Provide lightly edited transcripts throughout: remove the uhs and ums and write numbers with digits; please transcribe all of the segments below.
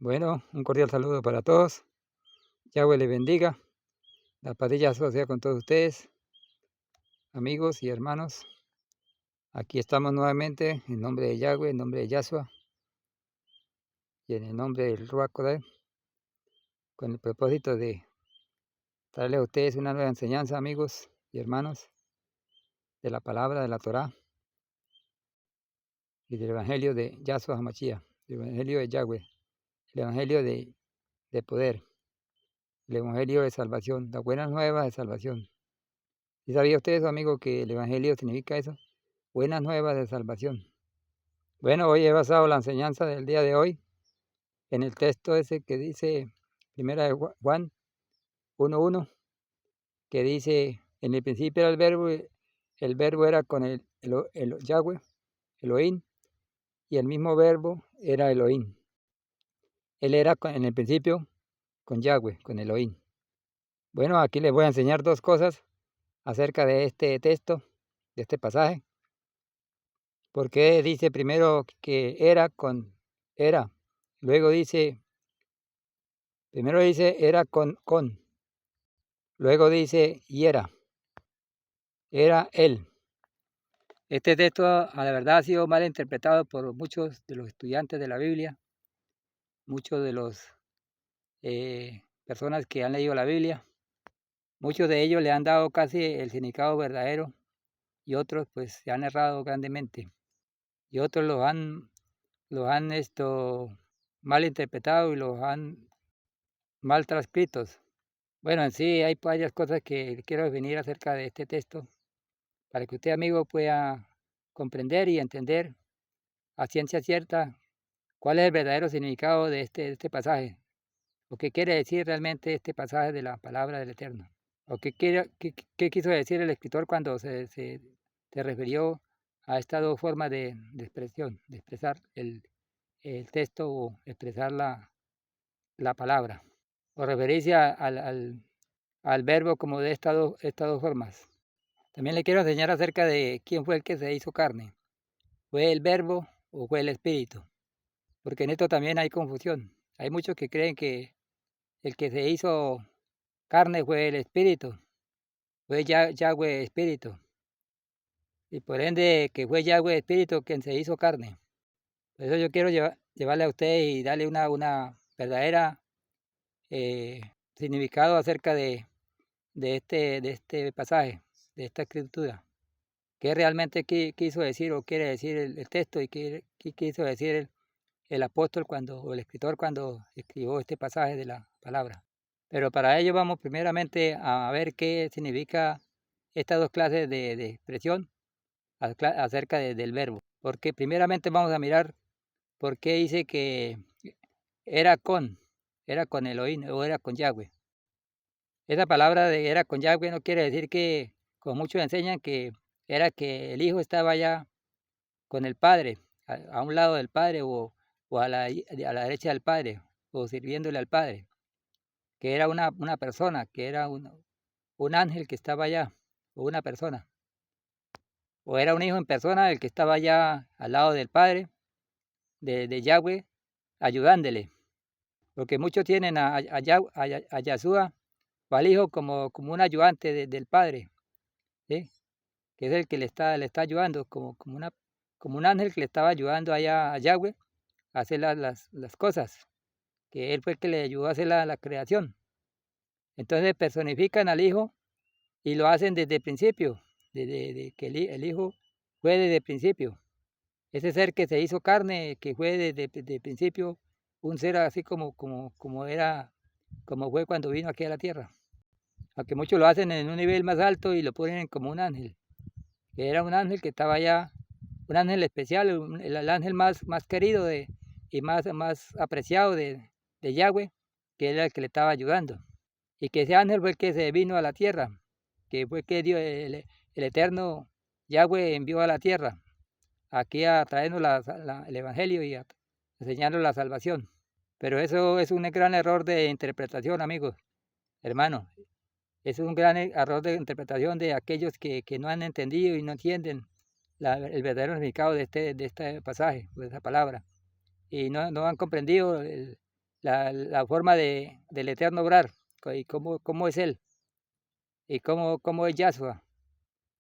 Bueno, un cordial saludo para todos. Yahweh les bendiga. La paz de Yahshua sea con todos ustedes, amigos y hermanos. Aquí estamos nuevamente en nombre de Yahweh, en nombre de Yahshua y en el nombre del Ruach Kodeh, con el propósito de traerles a ustedes una nueva enseñanza, amigos y hermanos, de la palabra de la Torá y del Evangelio de Yahshua HaMashiach, el Evangelio de Yahweh, el Evangelio de poder, el Evangelio de salvación, las buenas nuevas de salvación. ¿Y sabía ustedes, amigos, que el Evangelio significa eso? Buenas nuevas de salvación. Bueno, hoy he basado la enseñanza del día de hoy en el texto ese que dice, primera de Juan 1:1, que dice, en el principio era el verbo era con el Yahweh, Elohim, y el mismo verbo era Elohim. Él era en el principio con Yahweh, con Elohim. Bueno, aquí les voy a enseñar dos cosas acerca de este texto, de este pasaje. Porque dice primero que era, luego dice, primero dice era con, luego dice y era él. Este texto a la verdad ha sido mal interpretado por muchos de los estudiantes de la Biblia, muchos de los personas que han leído la Biblia. Muchos de ellos le han dado casi el significado verdadero y otros pues se han errado grandemente. Y otros los han mal interpretado y los han mal transcritos. Bueno, en sí hay varias cosas que quiero definir acerca de este texto para que usted, amigo, pueda comprender y entender a ciencia cierta cuál es el verdadero significado de este pasaje, o qué quiere decir realmente este pasaje de la palabra del Eterno, o qué quiso decir el escritor cuando se refirió a estas dos formas de expresión, de expresar el texto o expresar la palabra, o referirse al verbo como de estas dos formas. También le quiero enseñar acerca de quién fue el que se hizo carne. ¿Fue el verbo o fue el espíritu? Porque en esto también hay confusión. Hay muchos que creen que el que se hizo carne fue el espíritu, fue Yahweh espíritu. Y por ende que fue Yahweh espíritu quien se hizo carne. Por eso yo quiero llevarle a usted y darle una verdadera significado acerca de este pasaje, de esta escritura. ¿Qué realmente quiso decir o quiere decir el texto y qué quiso decir el apóstol o el escritor cuando escribió este pasaje de la palabra? Pero para ello vamos primeramente a ver qué significa estas dos clases de expresión acerca del verbo. Porque primeramente vamos a mirar por qué dice que era con Elohim o era con Yahweh. Esa palabra de era con Yahweh no quiere decir que, como muchos enseñan, que era que el Hijo estaba ya con el Padre, a un lado del Padre o a la derecha del Padre, o sirviéndole al Padre, que era una persona, que era un ángel que estaba allá, o una persona, o era un hijo en persona el que estaba allá al lado del Padre, de Yahweh, ayudándole, porque muchos tienen a Yahshua o al Hijo como un ayudante del Padre, ¿sí? Que es el que le está ayudando, como un ángel que le estaba ayudando allá a Yahweh a hacer las cosas, que él fue el que le ayudó a hacer la creación. Entonces personifican al Hijo y lo hacen desde el principio, desde que el Hijo fue desde el principio. Ese ser que se hizo carne, que fue desde el principio un ser así como era, como fue cuando vino aquí a la tierra. Aunque muchos lo hacen en un nivel más alto y lo ponen como un ángel, que era un ángel que estaba allá, un ángel especial, el ángel más querido y más apreciado de Yahweh, que era el que le estaba ayudando. Y que ese ángel fue el que se vino a la tierra, que fue que Dios, el eterno Yahweh envió a la tierra, aquí a traernos el Evangelio y a enseñarnos la salvación. Pero eso es un gran error de interpretación, amigos, hermanos. Es un gran error de interpretación de aquellos que no han entendido y no entienden el verdadero significado de este pasaje, de esta palabra. Y no han comprendido la forma del Eterno obrar, y cómo es Él, y cómo es Yahshua.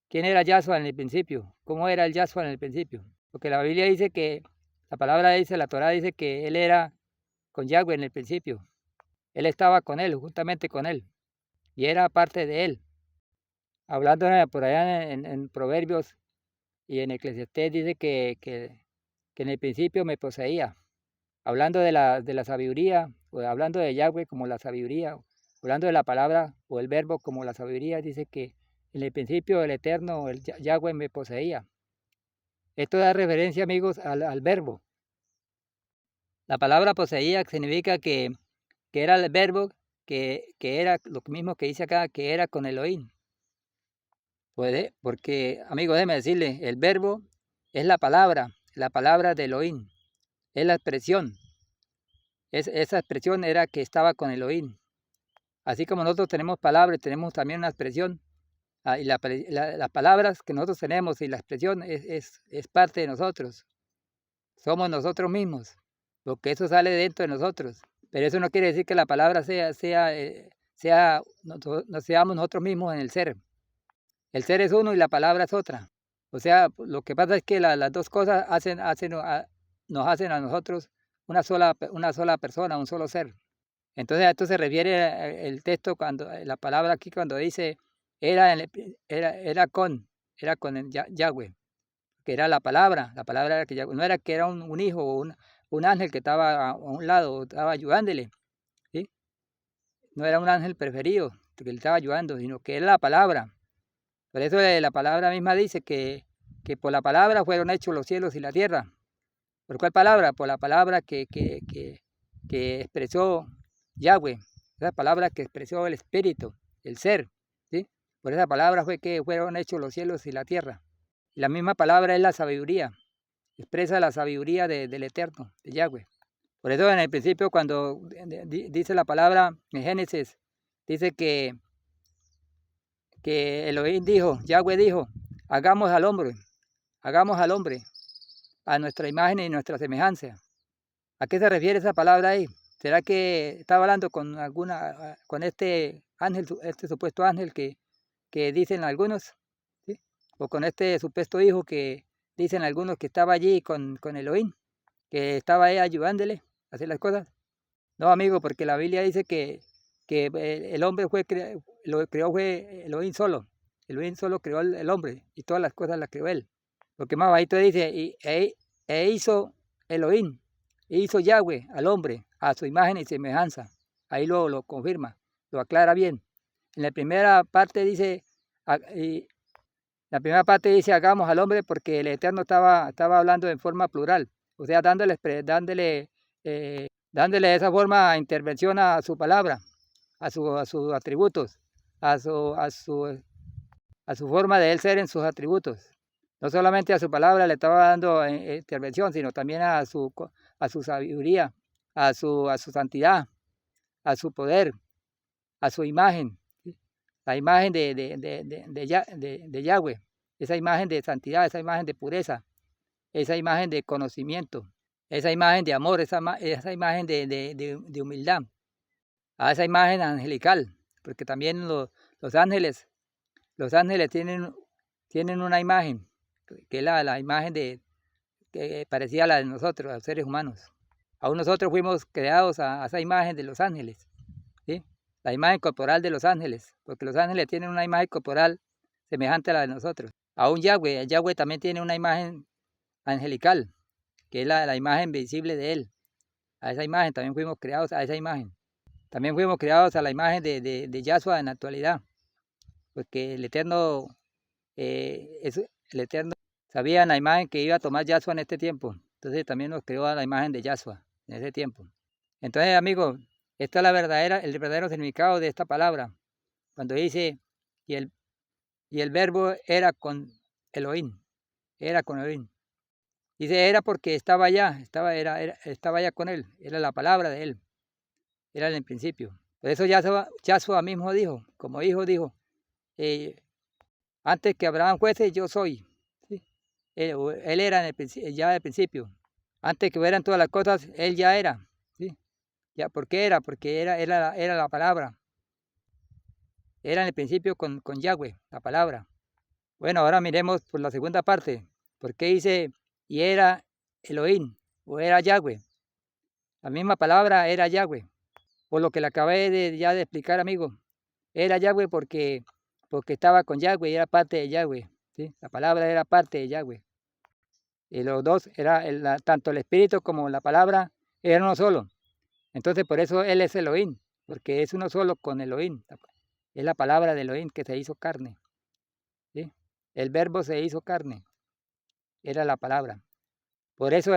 ¿Quién era Yahshua en el principio? ¿Cómo era el Yahshua en el principio? Porque la Biblia dice que, la palabra dice, la Torá dice que Él era con Yahweh en el principio. Él estaba con Él, juntamente con Él, y era parte de Él. Hablando por allá en Proverbios y en Eclesiastés dice que en el principio me poseía. Hablando de la sabiduría, o hablando de Yahweh como la sabiduría, hablando de la palabra o el verbo como la sabiduría, dice que en el principio el Eterno, el Yahweh me poseía. Esto da referencia, amigos, al verbo. La palabra poseía significa que era el verbo, que era lo mismo que dice acá, que era con Elohim. Puede, porque, amigo, déjeme decirle, el verbo es la palabra de Elohim, es la expresión. Esa expresión era que estaba con Elohim. Así como nosotros tenemos palabras, tenemos también una expresión. Y las palabras que nosotros tenemos y la expresión es parte de nosotros. Somos nosotros mismos, lo que eso sale dentro de nosotros. Pero eso no quiere decir que la palabra no seamos nosotros mismos en el ser. El ser es uno y la palabra es otra. O sea, lo que pasa es que las dos cosas nos hacen a nosotros una sola persona, un solo ser. Entonces a esto se refiere el texto cuando la palabra aquí cuando dice era con el Yahweh, que era la palabra era que no era que era un hijo o un ángel que estaba a un lado, estaba ayudándole, ¿sí? No era un ángel preferido que le estaba ayudando, sino que era la palabra. Por eso la palabra misma dice que por la palabra fueron hechos los cielos y la tierra. ¿Por cuál palabra? Por la palabra que expresó Yahweh, esa palabra que expresó el espíritu, el ser, ¿sí? Por esa palabra fue que fueron hechos los cielos y la tierra. Y la misma palabra es la sabiduría, expresa la sabiduría del Eterno, de Yahweh. Por eso en el principio cuando dice la palabra en Génesis, dice que Elohim dijo, Yahweh dijo, hagamos al hombre a nuestra imagen y nuestra semejanza. ¿A qué se refiere esa palabra ahí? ¿Será que estaba hablando con este ángel, este supuesto ángel que dicen algunos? ¿Sí? O con este supuesto hijo que dicen algunos que estaba allí con Elohim, que estaba ahí ayudándole a hacer las cosas. No, amigo, porque la Biblia dice que el hombre lo creó fue Elohim solo. Elohim solo creó el hombre y todas las cosas las creó él. Porque más bajito dice, hizo Elohim, hizo Yahweh al hombre a su imagen y semejanza. Ahí lo confirma, lo aclara bien. En la primera parte dice, hagamos al hombre porque el Eterno estaba hablando en forma plural. O sea, dándole esa forma de intervención a su palabra, a sus atributos, a su forma de él ser en sus atributos. No solamente a su palabra le estaba dando intervención, sino también a su sabiduría, a su santidad, a su poder, a su imagen, ¿sí? La imagen de Yahweh, esa imagen de santidad, esa imagen de pureza, esa imagen de conocimiento, esa imagen de amor, esa imagen de humildad, a esa imagen angelical, porque también los ángeles tienen una imagen, que es la imagen que parecía la de nosotros, los seres humanos. Aún nosotros fuimos creados a esa imagen de los ángeles, ¿sí? La imagen corporal de los ángeles, porque los ángeles tienen una imagen corporal semejante a la de nosotros. Aún Yahweh también tiene una imagen angelical, que es la imagen visible de él. A esa imagen también fuimos creados, a esa imagen. También fuimos creados a la imagen de Yahshua en la actualidad, porque el Eterno sabía la imagen que iba a tomar Yahshua en este tiempo. Entonces también nos creó a la imagen de Yahshua en ese tiempo. Entonces, amigos, esta es el verdadero significado de esta palabra. Cuando dice, y el verbo era con Elohim, era con Elohim. Dice, era porque estaba allá con él, era la palabra de él, era en el principio. Por eso Yahshua mismo dijo, como hijo dijo, antes que Abraham fuese, yo soy. ¿Sí? Él era ya del principio. Antes que hubieran todas las cosas, él ya era. ¿Sí? ¿Ya? ¿Por qué era? Porque era la palabra. Era en el principio con Yahweh, la palabra. Bueno, ahora miremos por la segunda parte. ¿Por qué dice y era Elohim o era Yahweh? La misma palabra era Yahweh. Por lo que le acabé ya de explicar, amigo. Era Yahweh porque estaba con Yahweh y era parte de Yahweh. ¿Sí? La palabra era parte de Yahweh. Y los dos, tanto el espíritu como la palabra, eran uno solo. Entonces por eso Él es Elohim, porque es uno solo con Elohim. Es la palabra de Elohim que se hizo carne. ¿Sí? El verbo se hizo carne. Era la palabra. Por eso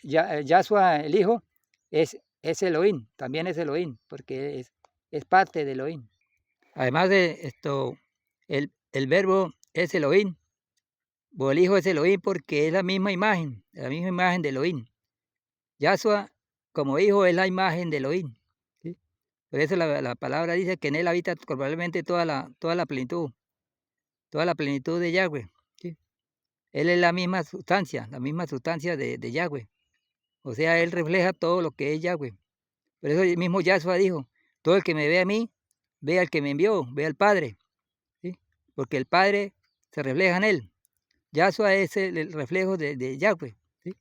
Yahshua, el Hijo, es Elohim, también es Elohim, porque es parte de Elohim. Además de esto, el verbo es Elohim, o el Hijo es Elohim porque es la misma imagen de Elohim. Yahshua, como Hijo, es la imagen de Elohim. ¿Sí? Por eso la palabra dice que en él habita probablemente toda la plenitud de Yahweh. ¿Sí? Él es la misma sustancia de Yahweh. O sea, él refleja todo lo que es Yahweh. Por eso mismo Yahshua dijo, todo el que me ve a mí, ve al que me envió, ve al Padre. ¿Sí? Porque el Padre se refleja en él. Yahshua es el reflejo de Yahweh. ¿Sí?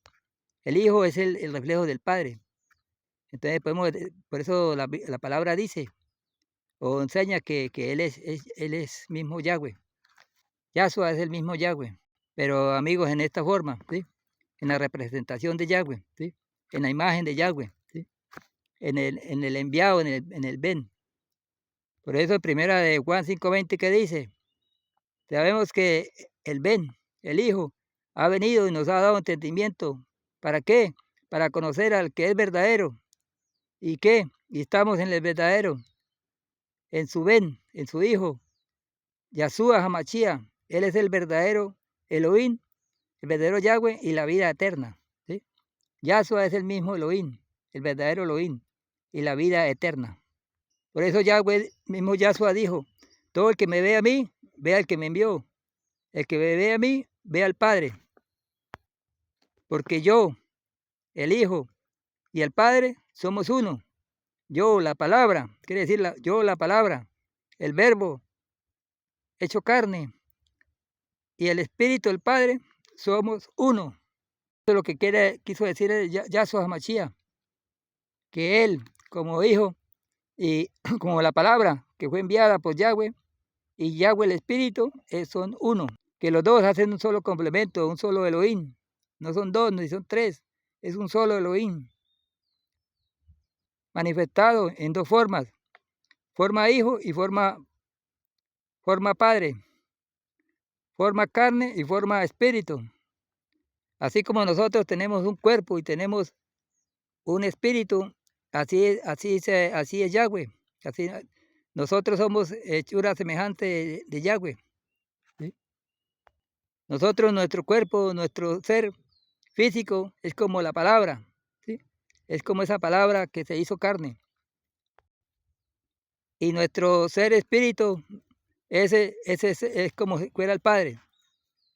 El Hijo es el reflejo del Padre. Entonces por eso la palabra dice, o enseña que él es mismo Yahweh. Yahshua es el mismo Yahweh. Pero amigos, en esta forma, ¿sí? En la representación de Yahweh, ¿sí? En la imagen de Yahweh, ¿sí? En el enviado, en el Ben. Por eso primera de Juan 5:20 que dice, sabemos que el Ben, el Hijo, ha venido y nos ha dado entendimiento. ¿Para qué? Para conocer al que es verdadero. ¿Y qué? Y estamos en el verdadero, en su Ben, en su Hijo, Yahshua Hamashia. Él es el verdadero Elohim, el verdadero Yahweh y la vida eterna. ¿Sí? Yahshua es el mismo Elohim, el verdadero Elohim y la vida eterna. Por eso Yahweh, mismo Yahshua dijo, todo el que me ve a mí, ve al que me envió. El que me ve a mí, ve al Padre. Porque yo, el Hijo y el Padre somos uno. Yo, la palabra, quiere decir yo, la palabra, el verbo hecho carne y el Espíritu del Padre somos uno. Eso es lo que quiso decir Yahshua Hamashia, que él, como Hijo y como la palabra que fue enviada por Yahweh, y Yahweh el Espíritu son uno, que los dos hacen un solo complemento, un solo Elohim. No son dos, ni son tres, es un solo Elohim. Manifestado en dos formas, forma Hijo y forma Padre, forma carne y forma Espíritu. Así como nosotros tenemos un cuerpo y tenemos un espíritu, así es Yahweh. Así, nosotros somos hechura semejante de Yahweh. ¿Sí? Nosotros, nuestro cuerpo, nuestro ser físico es como la palabra. ¿Sí? Es como esa palabra que se hizo carne. Y nuestro ser espíritu, ese es como si fuera el Padre.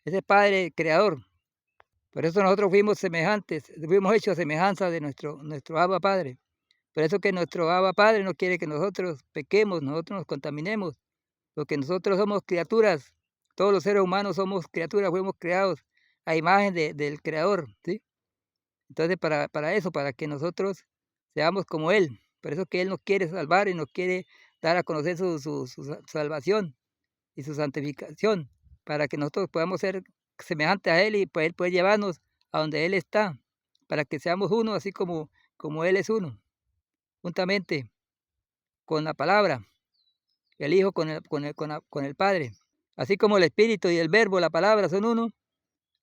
Ese Padre creador. Por eso nosotros fuimos semejantes, fuimos hechos a semejanza de nuestro Abba Padre. Por eso que nuestro Abba Padre no quiere que nosotros pequemos, nosotros nos contaminemos, porque nosotros somos criaturas, todos los seres humanos somos criaturas, fuimos creados a imagen del Creador, ¿sí? Entonces para eso, para que nosotros seamos como Él, por eso que Él nos quiere salvar y nos quiere dar a conocer su salvación y su santificación, para que nosotros podamos ser semejantes a Él y Él puede llevarnos a donde Él está, para que seamos uno, así como Él es uno, juntamente con la palabra, el Hijo con el Padre. Así como el Espíritu y el Verbo, la palabra son uno,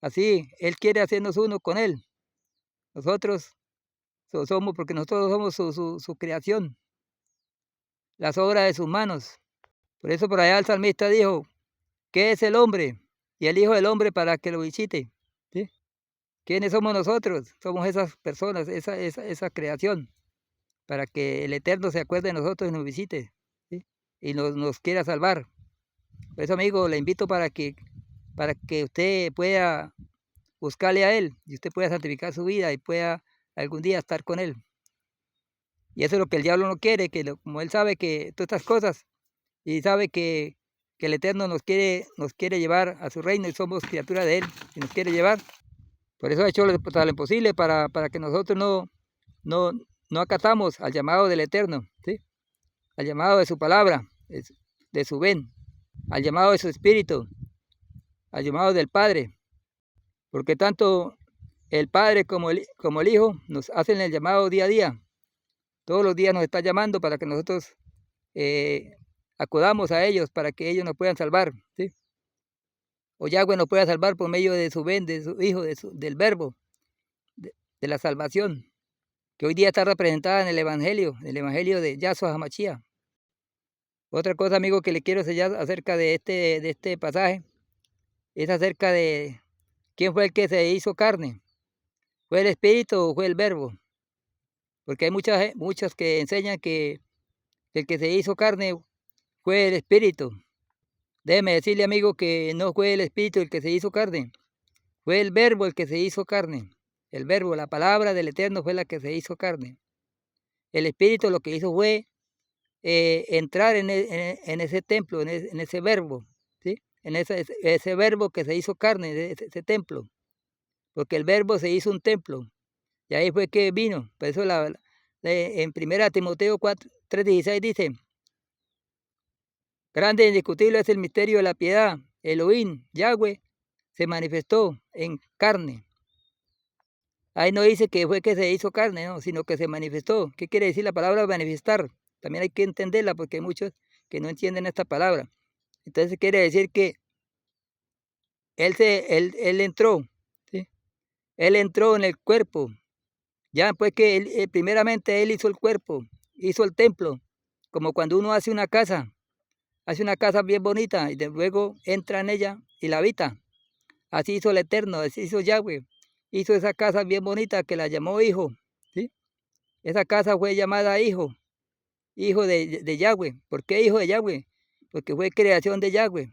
así Él quiere hacernos uno con Él. Nosotros somos, porque nosotros somos su creación, las obras de sus manos. Por eso por allá el salmista dijo, ¿qué es el hombre? Y el Hijo del Hombre para que lo visite. ¿Sí? ¿Quiénes somos nosotros? Somos esas personas, esa creación, para que el Eterno se acuerde de nosotros y nos visite, ¿sí? Y nos quiera salvar. Por eso, amigo, le invito para que usted pueda buscarle a Él y usted pueda santificar su vida y pueda algún día estar con Él. Y eso es lo que el diablo no quiere, como él sabe que todas estas cosas, y sabe que el Eterno nos quiere llevar a su reino y somos criatura de él, y nos quiere llevar. Por eso ha hecho lo imposible para que nosotros no acatamos al llamado del Eterno, ¿sí? Al llamado de su palabra, de su ven, al llamado de su espíritu, al llamado del Padre. Porque tanto el Padre como el Hijo nos hacen el llamado día a día. Todos los días nos está llamando para que nosotros acudamos a ellos, para que ellos nos puedan salvar, ¿sí? O Yahweh nos pueda salvar por medio de su ven, de su Hijo, del Verbo, de la salvación, que hoy día está representada en el Evangelio de Yahshua HaMashiach. Otra cosa, amigo, que le quiero enseñar acerca de este pasaje, es acerca de quién fue el que se hizo carne. ¿Fue el Espíritu o fue el Verbo? Porque hay muchas que enseñan que el que se hizo carne fue el Espíritu. Déjeme decirle, amigo, que no fue el Espíritu el que se hizo carne. Fue el Verbo el que se hizo carne. El Verbo, la palabra del Eterno fue la que se hizo carne. El Espíritu lo que hizo fue entrar en ese templo, en ese Verbo, ¿sí? En ese Verbo que se hizo carne, ese templo. Porque el Verbo se hizo un templo. Y ahí fue que vino. Por eso en 1 Timoteo 3:16 dice: grande e indiscutible es el misterio de la piedad. Elohim, Yahweh, se manifestó en carne. Ahí no dice que fue que se hizo carne, no, sino que se manifestó. ¿Qué quiere decir la palabra manifestar? También hay que entenderla porque hay muchos que no entienden esta palabra. Entonces quiere decir que él entró, ¿sí? Él entró en el cuerpo. Ya pues que primeramente él hizo el cuerpo, hizo el templo, como cuando uno hace una casa bien bonita y luego entra en ella y la habita. Así hizo el Eterno, así hizo Yahweh. Hizo esa casa bien bonita que la llamó hijo, ¿sí? Esa casa fue llamada hijo de Yahweh. ¿Por qué hijo de Yahweh? Porque fue creación de Yahweh.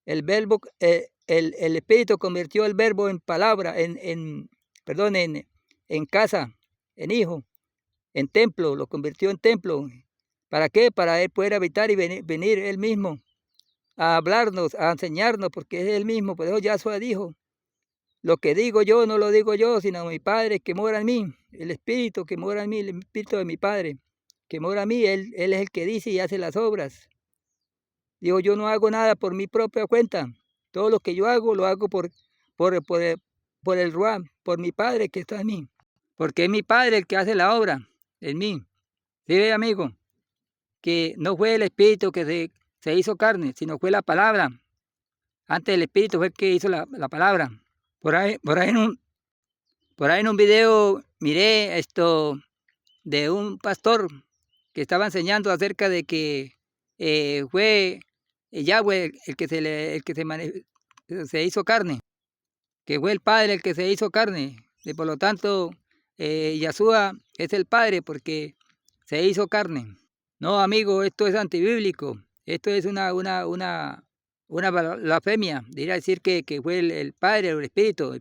El verbo, el Espíritu convirtió el verbo en palabra, en casa, en hijo, en templo, lo convirtió en templo. ¿Para qué? Para él poder habitar y venir él mismo a hablarnos, a enseñarnos, porque es él mismo. Por eso Yahshua dijo: lo que digo yo no lo digo yo, sino mi Padre que mora en mí, el Espíritu que mora en mí, el Espíritu de mi Padre que mora en mí, él es el que dice y hace las obras. Digo, yo no hago nada por mi propia cuenta. Todo lo que yo hago, lo hago por el Ruach, por mi Padre que está en mí. Porque es mi Padre el que hace la obra en mí. Sí, amigo, que no fue el Espíritu que se hizo carne, sino fue la palabra. Antes el Espíritu fue el que hizo la palabra. Por ahí en un video miré esto de un pastor que estaba enseñando acerca de que fue Yahweh el que se hizo carne, que fue el Padre el que se hizo carne, y por lo tanto Yahshua es el Padre porque se hizo carne. No, amigo, esto es antibíblico, esto es una blasfemia, diría decir que fue el Padre o el Espíritu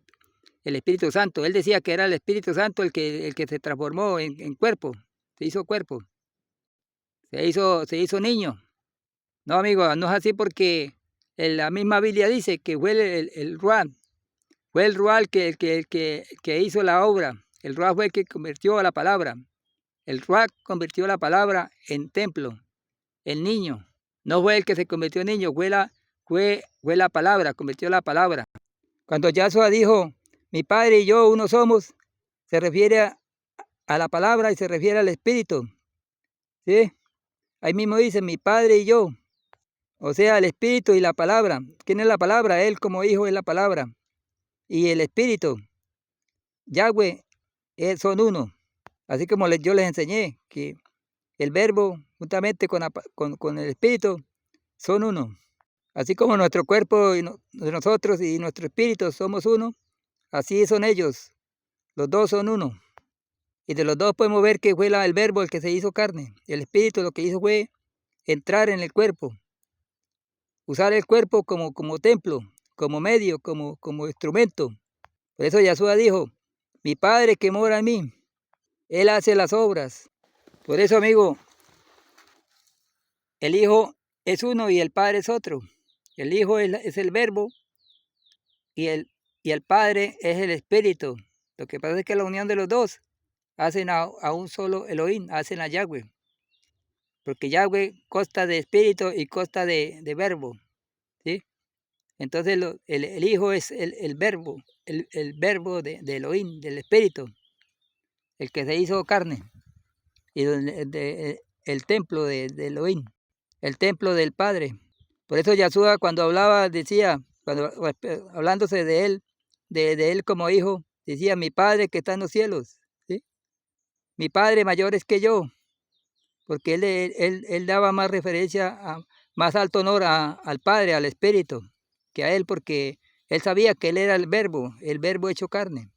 Santo. Él decía que era el Espíritu Santo el que se transformó en cuerpo, se hizo cuerpo, se hizo niño. No, amigo, no es así porque la misma Biblia dice que fue el Ruach, fue el Ruach el que hizo la obra. El Ruach fue el que convirtió a la palabra. El Ruach convirtió la palabra en templo, en niño. No fue el que se convirtió en niño, fue la palabra, convirtió la palabra. Cuando Yahshua dijo: mi Padre y yo uno somos, se refiere a la palabra y se refiere al Espíritu. ¿Sí? Ahí mismo dice: mi Padre y yo. O sea, el Espíritu y la palabra. ¿Quién es la palabra? Él como hijo es la palabra. Y el Espíritu, Yahweh, son uno. Así como yo les enseñé que el Verbo juntamente con el Espíritu son uno. Así como nuestro cuerpo y nosotros y nuestro espíritu somos uno, así son ellos. Los dos son uno. Y de los dos podemos ver que fue el Verbo el que se hizo carne. El Espíritu lo que hizo fue entrar en el cuerpo. Usar el cuerpo como templo, como medio, como instrumento. Por eso Yahshua dijo: mi Padre que mora en mí, Él hace las obras. Por eso, amigo, el Hijo es uno y el Padre es otro. El Hijo es el Verbo y el Padre es el Espíritu. Lo que pasa es que la unión de los dos hacen a un solo Elohim, hacen a Yahweh. Porque Yahweh consta de Espíritu y consta de Verbo, ¿sí? Entonces el Hijo es el Verbo, el Verbo de Elohim, del Espíritu, el que se hizo carne, y el templo de Elohim, el templo del Padre. Por eso Yahshua cuando hablaba decía, hablándose de él, de él como hijo, decía, mi Padre que está en los cielos, ¿sí? Mi Padre mayor es que yo, porque él daba más referencia, más alto honor al Padre, al Espíritu, que a él, porque él sabía que él era el Verbo hecho carne.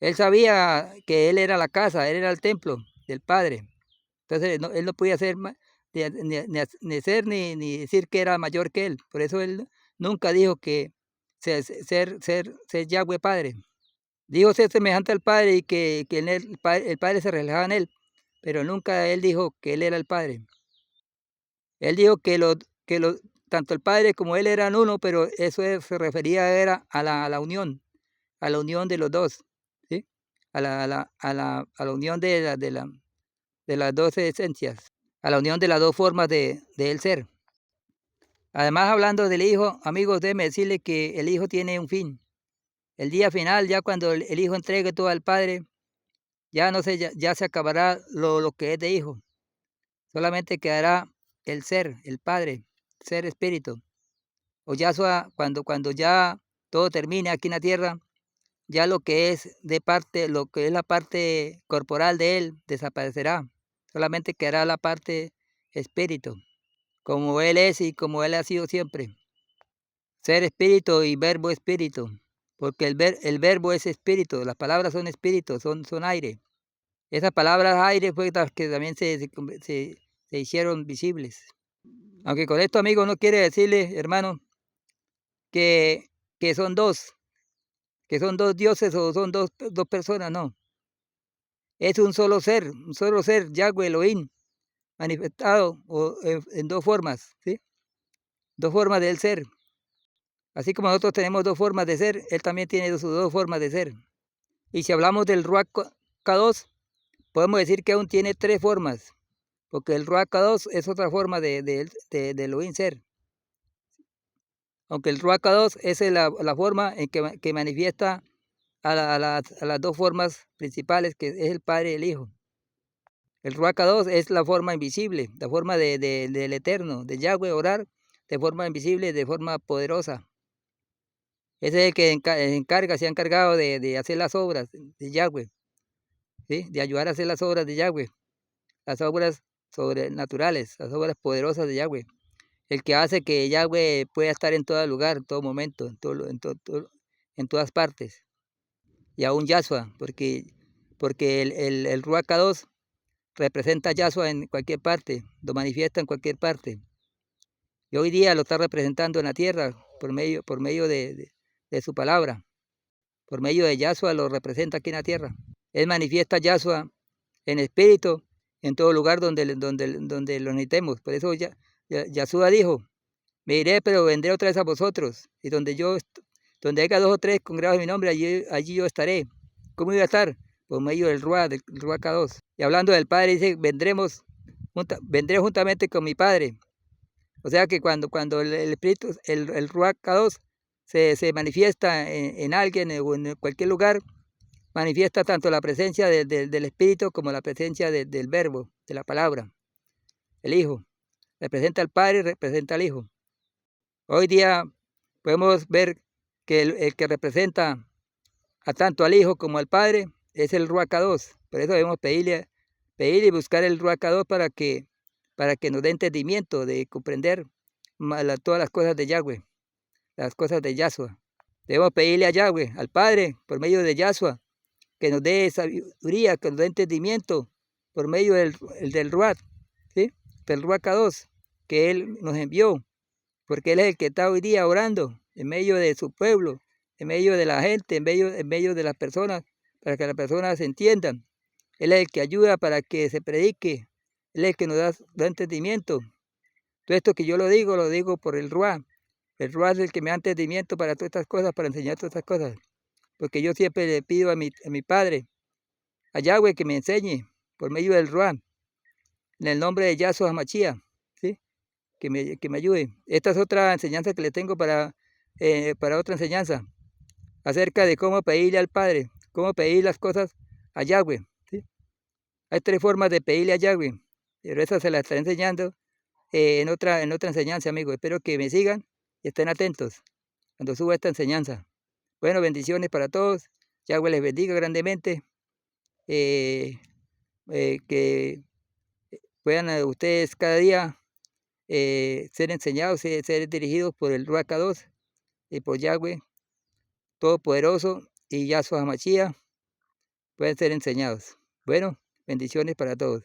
Él sabía que él era la casa, él era el templo del Padre. Entonces él no podía ser ni ser ni decir que era mayor que él. Por eso él nunca dijo que ser Yahweh Padre. Dijo ser semejante al Padre y que en él, el Padre se reflejaba en él, pero nunca él dijo que él era el Padre. Él dijo que tanto el Padre como él eran uno, pero eso se refería era a la unión de los dos, ¿sí? A la unión de las dos esencias, a la unión de las dos formas de él ser. Además, hablando del Hijo, amigos, déjenme decirle que el Hijo tiene un fin. El día final, ya cuando el Hijo entregue todo al Padre, ya se acabará lo que es de Hijo. Solamente quedará el ser, el Padre, ser espíritu. O Yahshua, cuando ya todo termine aquí en la tierra, ya lo que es lo que es la parte corporal de él desaparecerá. Solamente quedará la parte espíritu, como él es y como él ha sido siempre. Ser espíritu y verbo espíritu, porque el verbo es espíritu, las palabras son espíritu, son aire. Esas palabras aire fue las que también se hicieron visibles. Aunque con esto, amigos, no quiere decirle, hermano, que son dos dioses o son dos personas, no. Es un solo ser, Yahweh Elohim, manifestado en dos formas, ¿sí? Dos formas del ser. Así como nosotros tenemos dos formas de ser, él también tiene sus dos formas de ser. Y si hablamos del Ruach Kadosh, podemos decir que aún tiene tres formas, porque el Ruach Kadosh es otra forma de Elohim ser. Aunque el Ruach Kadosh es la forma en que manifiesta a las dos formas principales, que es el Padre y el Hijo. El Ruach Kadosh es la forma invisible, la forma del Eterno, de Yahweh orar de forma invisible, de forma poderosa. Ese es el que se ha encargado de hacer las obras de Yahweh, ¿sí? De ayudar a hacer las obras de Yahweh, las obras sobrenaturales, las obras poderosas de Yahweh. El que hace que Yahweh pueda estar en todo lugar, en todo momento, en todas partes. Y aún Yahshua, porque el Ruach Kadosh representa a Yahshua en cualquier parte, lo manifiesta en cualquier parte. Y hoy día lo está representando en la tierra por medio de su palabra. Por medio de Yahshua lo representa aquí en la tierra. Él manifiesta a Yahshua en espíritu en todo lugar donde lo necesitemos. Por eso Yahshua dijo, me iré, pero vendré otra vez a vosotros. Y donde haya dos o tres congregados en mi nombre, allí yo estaré. ¿Cómo iba a estar? Por medio del Ruach Kadosh. Y hablando del Padre, dice, vendré juntamente con mi Padre. O sea que cuando el Espíritu, el Ruach Kadosh se manifiesta en alguien o en cualquier lugar, manifiesta tanto la presencia del Espíritu como la presencia del Verbo, de la palabra, el Hijo. Representa al Padre y representa al Hijo. Hoy día podemos ver que el que representa a tanto al Hijo como al Padre es el Ruach Kadosh. Por eso debemos pedir y buscar el Ruach Kadosh para que nos dé entendimiento de comprender todas las cosas de Yahweh, las cosas de Yahshua. Debemos pedirle a Yahweh, al Padre, por medio de Yahshua, que nos dé sabiduría, que nos dé entendimiento por medio del Ruach, ¿sí? Del Ruach Kadosh, que Él nos envió, porque Él es el que está hoy día orando en medio de su pueblo, en medio de la gente, en medio de las personas, para que las personas se entiendan. Él es el que ayuda para que se predique Él es el que nos da entendimiento. Todo esto que yo lo digo por el Ruá. El Ruá es el que me da entendimiento para todas estas cosas, para enseñar todas estas cosas. Porque yo siempre le pido a mi Padre, a Yahweh, que me enseñe por medio del Ruá, en el nombre de Yahshua Hamashiach, ¿sí? Que me ayude. Esta es otra enseñanza que le tengo para otra enseñanza, acerca de cómo pedirle al Padre, cómo pedir las cosas a Yahweh, ¿sí? Hay 3 formas de pedirle a Yahweh, pero esa se la estaré enseñando en otra enseñanza, amigos. Espero que me sigan y estén atentos cuando suba esta enseñanza. Bueno, bendiciones para todos. Yahweh les bendiga grandemente. Que puedan ustedes cada día ser enseñados, ser dirigidos por el Ruach Kadosh y por Yahweh Todopoderoso y Yahshua Hamashiach, pueden ser enseñados. Bueno, bendiciones para todos.